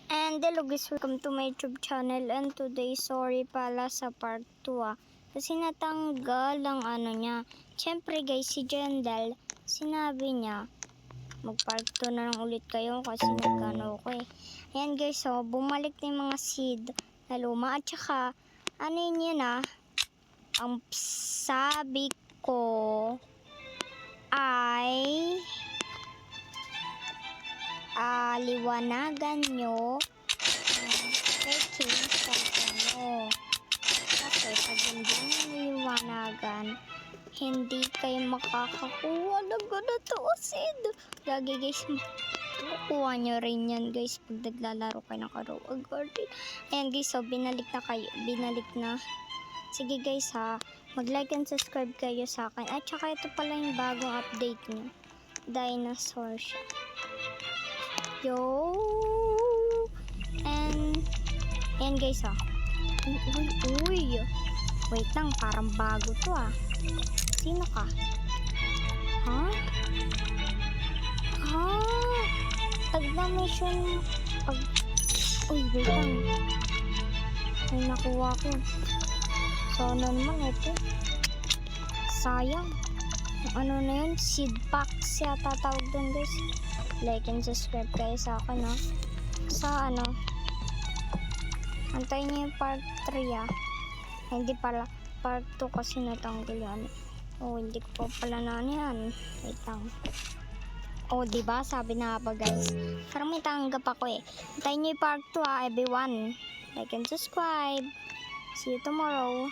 And hello guys, welcome to my YouTube channel. And today, sorry pala sa part 2 kasi natanggal ang ano niya. Siyempre guys, si Jendal, sinabi niya, mag-part 2 na lang ulit kayo kasi nagkano ko eh. Ayan guys, so bumalik na yung mga seed na luma. At saka, ano yun ang sabi ko ay liwanagan nyo change sa ano. Kasi pag hindi nyo liwanagan, hindi kayo makakakuha ng ganito seed. Lagi guys, kukuha nyo rin yan guys pag naglalaro kayo ng Karuag Garden. Ayan guys, so binalik na. Sige guys ha, mag-like and subscribe kayo sa akin. At saka ito pala yung bagong update nyo. Dinosaur siya. Yo! And guys Uy! Wait lang, parang bago to Sino ka? Tag-mission Uy, wait lang. May nakuha ko. Sana naman ito. Sayang. Ano na yun? Seed packs yata tawag dun guys. Like and subscribe kayo sa akin sa antayin niyo yung part 3 hindi pala part 2 kasi natanggal yan. Hindi ko pa pala na yan. Wait lang. Diba sabi na ba guys, parang may tanggap ako antayin niyo yung part 2 everyone. Like and subscribe. See you tomorrow.